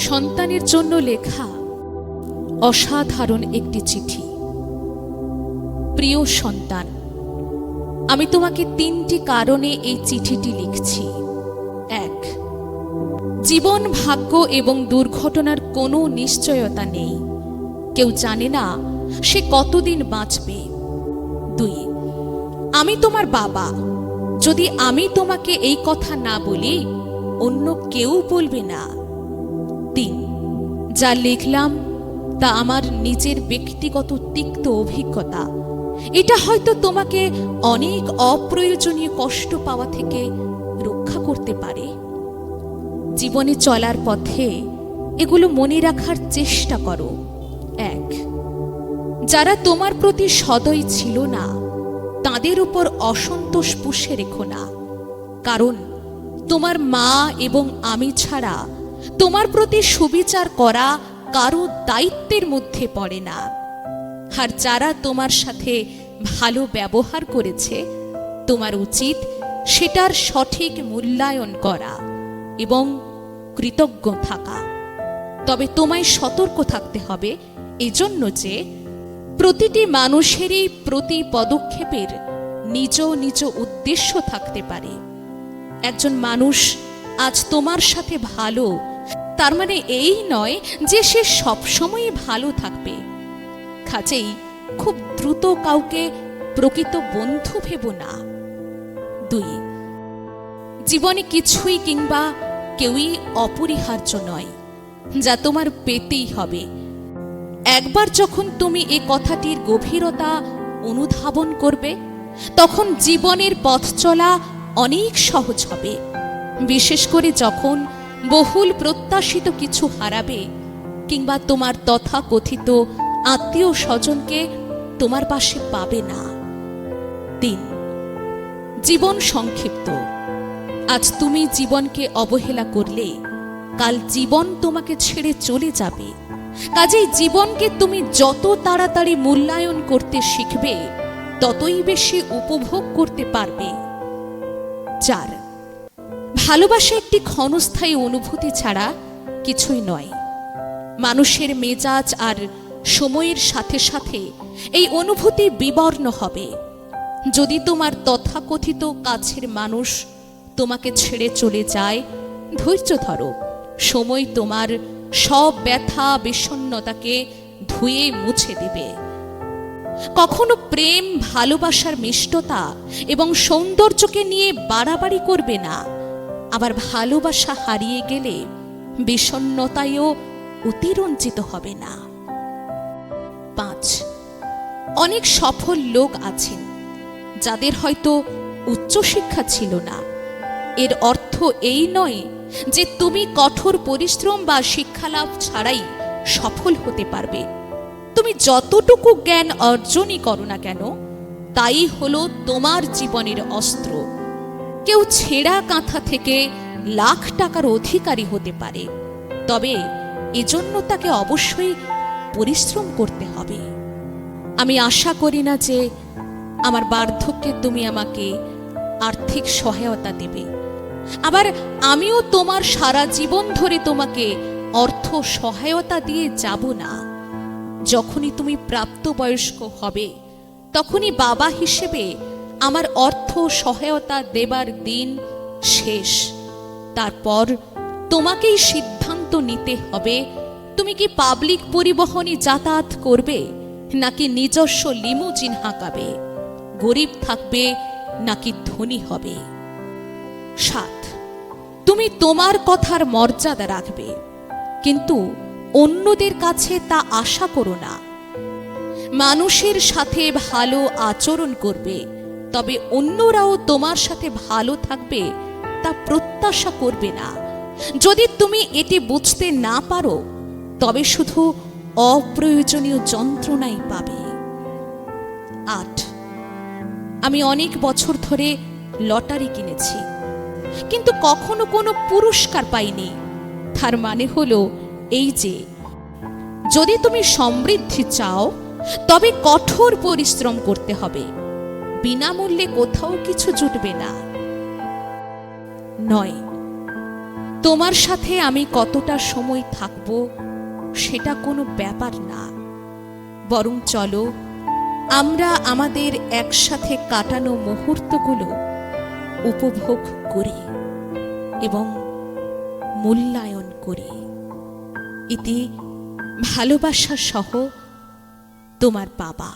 সন্তানের জন্য লেখা অসাধারণ একটি চিঠি। প্রিয় সন্তান, আমি তোমাকে 3টি কারণে এই চিঠিটি লিখছি। 1, জীবন, ভাগ্য এবং দুর্ঘটনার কোনো নিশ্চয়তা নেই। কেউ জানে না সে কতদিন বাঁচবে। 2, আমি তোমার বাবা। যদি আমি তোমাকে এই কথা না বলি, অন্য কেউ বলবে না। 3, যা লিখলাম তা আমার নিজের ব্যক্তিগত তিক্ত অভিজ্ঞতা। এটা হয়তো তোমাকে অনেক অপ্রয়োজনীয় কষ্ট পাওয়া থেকে রক্ষা করতে পারে। জীবনে চলার পথে এগুলো মনে রাখার চেষ্টা করো। 1, যারা তোমার প্রতি সদয় ছিল না, তাদের উপর অসন্তোষ পুষে রেখো না। কারণ তোমার মা এবং আমি ছাড়া তোমার প্রতি সুবিচার করা কারো দায়িত্বের মধ্যে পড়ে না। আর যারা তোমার সাথে ভালো ব্যবহার করেছে, তোমার উচিত সেটার সঠিক মূল্যায়ন করা এবং কৃতজ্ঞ থাকা। তবে তোমায় সতর্ক থাকতে হবে এজন্য যে প্রতিটি মানুষেরই প্রতি পদক্ষেপের নিজ নিজ উদ্দেশ্য থাকতে পারে। একজন মানুষ আজ তোমার সাথে ভালো, তার মানে এই নয় যে সে সবসময় ভালো থাকবে। কাজেই খুব দ্রুত কাউকে প্রকৃত বন্ধু ভেবো না। 2, জীবনে কিছুই কিংবা কেউই অপরিহার্য নয় যা তোমার পেতেই হবে। একবার যখন তুমি এ কথাটির গভীরতা অনুধাবন করবে, তখন জীবনের পথ চলা অনেক সহজ হবে। বিশেষ করে যখন বহুল প্রত্যাশিত কিছু হারাবে কিংবা তোমার তথাকথিত আত্মীয় স্বজনকে তোমার পাশে পাবে না। 3, জীবন সংক্ষিপ্ত। আজ তুমি জীবনকে অবহেলা করলে কাল জীবন তোমাকে ছেড়ে চলে যাবে। কাজেই জীবনকে তুমি যত তাড়াতাড়ি মূল্যায়ন করতে শিখবে, ততই বেশি উপভোগ করতে পারবে। 4, ভালোবাসা একটি ক্ষণস্থায়ী অনুভূতি ছাড়া কিছুই নয়। মানুষের মেজাজ আর সময়ের সাথে সাথে এই অনুভূতি বিবর্ণ হবে। যদি তোমার তথাকথিত কাছের মানুষ তোমাকে ছেড়ে চলে যায়, ধৈর্য ধরো। সময় তোমার সব ব্যথা বিষণ্ণতাকে ধুয়ে মুছে দেবে। কখনো প্রেম, ভালোবাসার মিষ্টতা এবং সৌন্দর্যকে নিয়ে বাড়াবাড়ি করবে না। আবার ভালোবাসা হারিয়ে গেলে বিষণ্ণতায়ও অতিরঞ্জিত হবে না। 5, অনেক সফল লোক আছেন যাদের হয়তো উচ্চশিক্ষা ছিল না। এর অর্থ এই নয় যে তুমি কঠোর পরিশ্রম বা শিক্ষালাভ ছাড়াই সফল হতে পারবে। তুমি যতটুকু জ্ঞান অর্জনই করো না কেন, তাই হলো তোমার জীবনের অস্ত্র। কেউ ছেঁড়া কাঁথা থেকে লাখ টাকার অধিকারী হতে পারে, তবে এজন্য তাকে অবশ্যই পরিশ্রম করতে হবে। আমি আশা করি না যে আমার বার্ধক্যে তুমি আমাকে আর্থিক সহায়তা দেবে। আবার আমিও তোমার সারা জীবন ধরে তোমাকে অর্থ সহায়তা দিয়ে যাব না। যখনই তুমি প্রাপ্তবয়স্ক হবে, তখনই বাবা হিসেবে আমার অর্থ সহায়তা দেবার দিন শেষ। তারপর তোমাকেই সিদ্ধান্ত নিতে হবে তুমি কি পাবলিক পরিবহনে যাতায়াত করবে নাকি নিজস্ব লিমুজিন হাঁকাবে, গরিব থাকবে নাকি ধনী হবে। 7, তুমি তোমার কথার মর্যাদা রাখবে, কিন্তু অন্যদের কাছে তা আশা করো না। মানুষের সাথে ভালো আচরণ করবে, তবে অন্যরাও তোমার সাথে ভালো থাকবে তা প্রত্যাশা করবে না। যদি তুমি এটি বুঝতে না পারো, তবে শুধু অপ্রয়োজনীয় যন্ত্রণাই পাবে। 8, আমি অনেক বছর ধরে লটারি কিনেছি, কিন্তু কখনো কোনো পুরস্কার পাইনি। তার মানে হলো এই যে যদি তুমি সমৃদ্ধি চাও, তবে কঠোর পরিশ্রম করতে হবে। বিনামূল্যে কোথাও কিছু জুটবে না। 9, তোমার সাথে আমি কতটা সময় থাকব সেটা কোনো ব্যাপার না, বরং চলো আমরা আমাদের একসাথে কাটানো মুহূর্তগুলো উপভোগ করি এবং মূল্যায়ন করি। ইতি ভালোবাসা সহ তোমার বাবা।